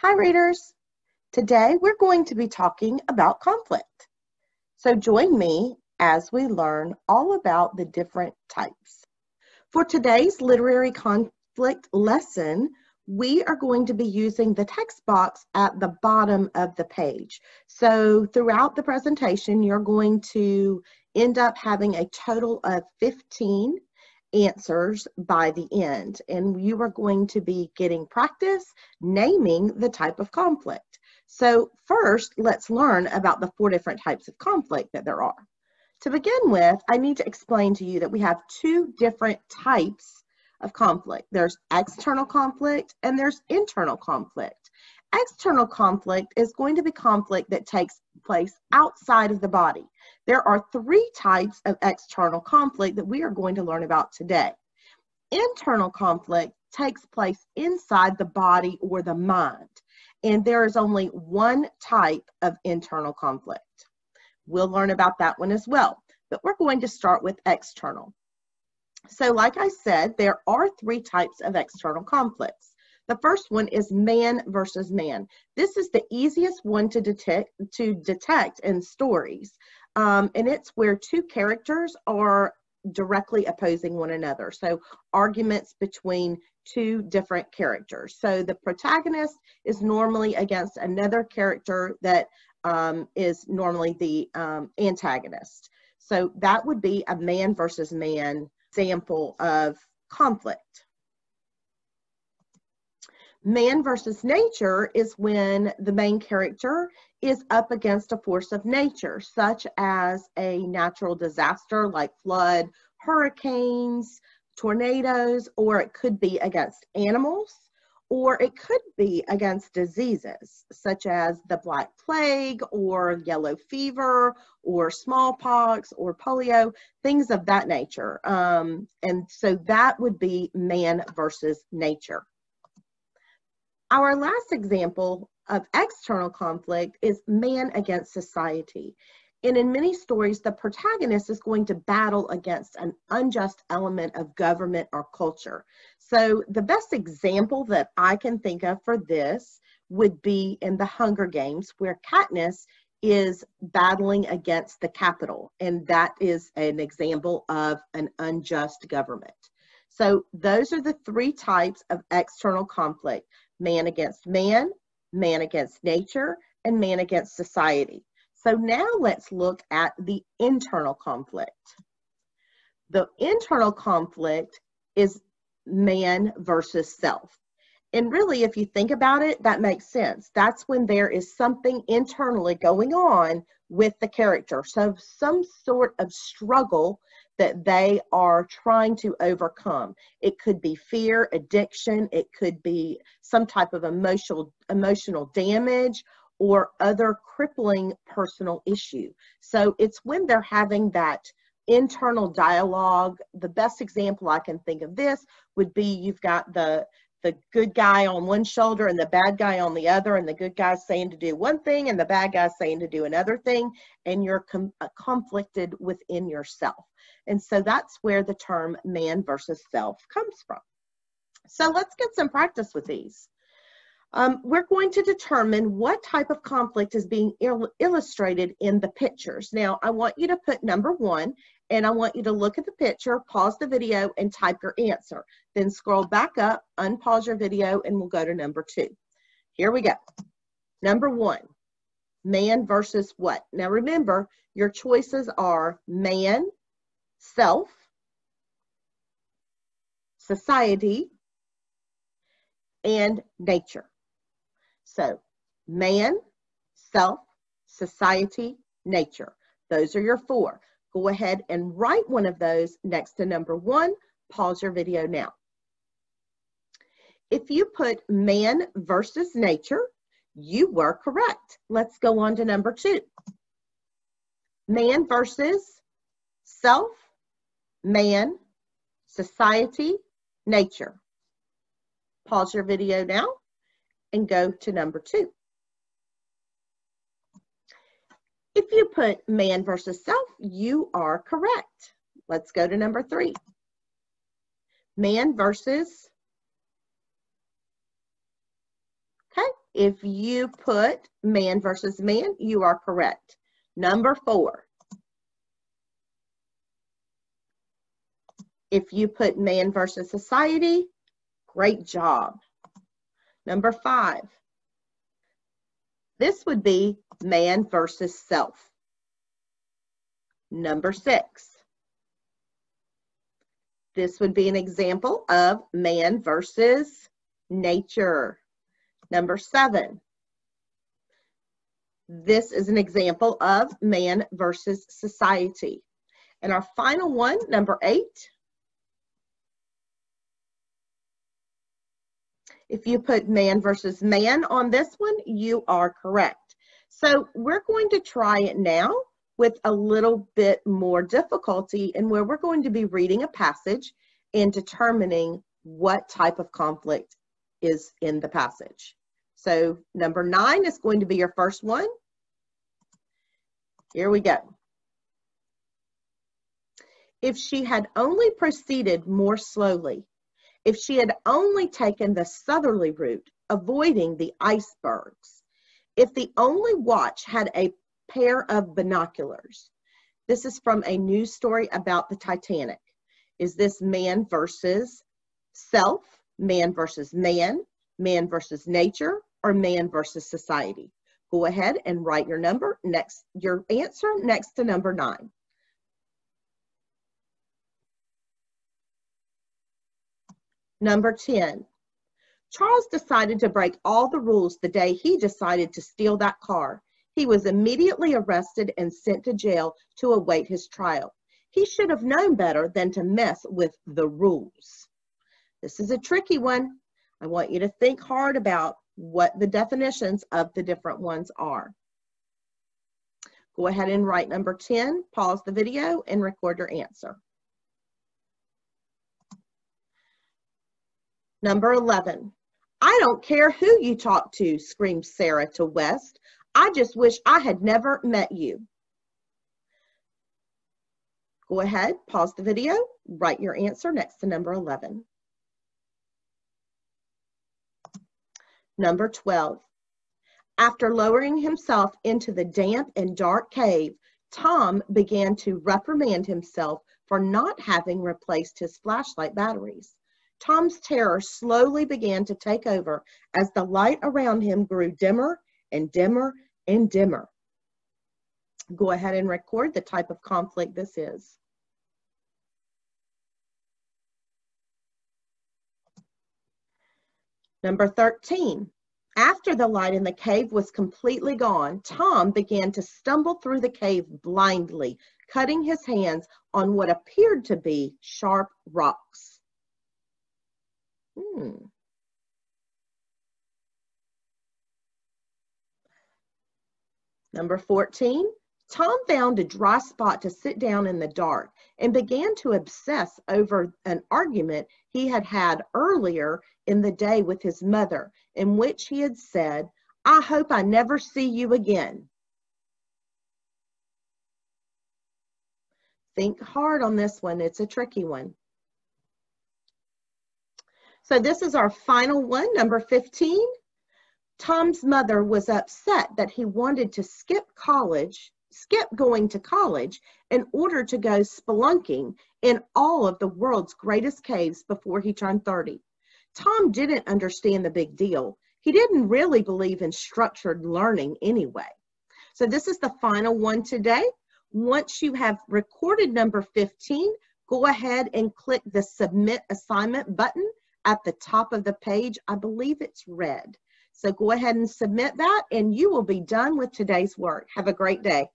Hi readers! Today we're going to be talking about conflict. So join me as we learn all about the different types. For today's literary conflict lesson, we are going to be using the text box at the bottom of the page. So throughout the presentation, you're going to end up having a total of 15 answers by the end, and you are going to be getting practice naming the type of conflict. So first, let's learn about the 4 different types of conflict that there are. To begin with, I need to explain to you that we have 2 different types of conflict. There's external conflict and there's internal conflict. External conflict is going to be conflict that takes place outside of the body. There are 3 types of external conflict that we are going to learn about today. Internal conflict takes place inside the body or the mind, and there is only 1 type of internal conflict. We'll learn about that one as well, but we're going to start with external. So like I said, there are 3 types of external conflicts. The first one is man versus man. This is the easiest one to detect in stories. And it's where 2 characters are directly opposing one another. So arguments between 2 different characters. So the protagonist is normally against another character that is normally the antagonist. So that would be a man versus man example of conflict. Man versus nature is when the main character is up against a force of nature, such as a natural disaster like flood, hurricanes, tornadoes, or it could be against animals, or it could be against diseases, such as the Black Plague, or yellow fever, or smallpox, or polio, things of that nature. And so that would be man versus nature. Our last example of external conflict is man against society. And in many stories, the protagonist is going to battle against an unjust element of government or culture. So the best example that I can think of for this would be in the Hunger Games, where Katniss is battling against the Capitol. And that is an example of an unjust government. So those are the 3 types of external conflict: man against man, man against nature, and man against society. So now let's look at the internal conflict. The internal conflict is man versus self. And really, if you think about it, that makes sense. That's when there is something internally going on with the character. So some sort of struggle that they are trying to overcome. It could be fear, addiction, it could be some type of emotional damage, or other crippling personal issue. So it's when they're having that internal dialogue. The best example I can think of this would be you've got the good guy on one shoulder and the bad guy on the other, and the good guy's saying to do one thing and the bad guy's saying to do another thing, and you're conflicted within yourself. And so that's where the term man versus self comes from. So let's get some practice with these. We're going to determine what type of conflict is being illustrated in the pictures. Now, I want you to put number 1, and I want you to look at the picture, pause the video, and type your answer. Then scroll back up, unpause your video, and we'll go to number 2. Here we go. Number 1, man versus what? Now remember, your choices are man, self, society, and nature. So man, self, society, nature. Those are your 4. Go ahead and write one of those next to number 1. Pause your video now. If you put man versus nature, you were correct. Let's go on to number 2. Man versus self, man, society, nature. Pause your video now and go to number 2. If you put man versus self, you are correct. Let's go to number 3. Man versus If you put man versus man, you are correct. Number 4. If you put man versus society, great job. Number 5. This would be man versus self. Number 6. This would be an example of man versus nature. Number 7. This is an example of man versus society. And our final one, number 8. If you put man versus man on this one, you are correct. So we're going to try it now with a little bit more difficulty, and where we're going to be reading a passage and determining what type of conflict is in the passage. So number 9 is going to be your first one. Here we go. If she had only proceeded more slowly, if she had only taken the southerly route, avoiding the icebergs, if the only watch had a pair of binoculars. This is from a news story about the Titanic. Is this man versus self, man versus man, man versus nature, or man versus society? Go ahead and write your answer next to number 9. Number 10. Charles decided to break all the rules the day he decided to steal that car. He was immediately arrested and sent to jail to await his trial. He should have known better than to mess with the rules. This is a tricky one. I want you to think hard about what the definitions of the different ones are. Go ahead and write number 10, pause the video, and record your answer. Number 11. I don't care who you talk to, screamed Sarah to West. I just wish I had never met you. Go ahead, pause the video, write your answer next to number 11. Number 12. After lowering himself into the damp and dark cave, Tom began to reprimand himself for not having replaced his flashlight batteries. Tom's terror slowly began to take over as the light around him grew dimmer and dimmer and dimmer. Go ahead and record the type of conflict this is. Number 13. After the light in the cave was completely gone, Tom began to stumble through the cave blindly, cutting his hands on what appeared to be sharp rocks. Number 14, Tom found a dry spot to sit down in the dark and began to obsess over an argument he had had earlier in the day with his mother, in which he had said, "I hope I never see you again." Think hard on this one. It's a tricky one. So this is our final one, number 15. Tom's mother was upset that he wanted to skip going to college in order to go spelunking in all of the world's greatest caves before he turned 30. Tom didn't understand the big deal. He didn't really believe in structured learning anyway. So this is the final one today. Once you have recorded number 15, go ahead and click the Submit Assignment button at the top of the page. I believe it's red. So go ahead and submit that, and you will be done with today's work. Have a great day.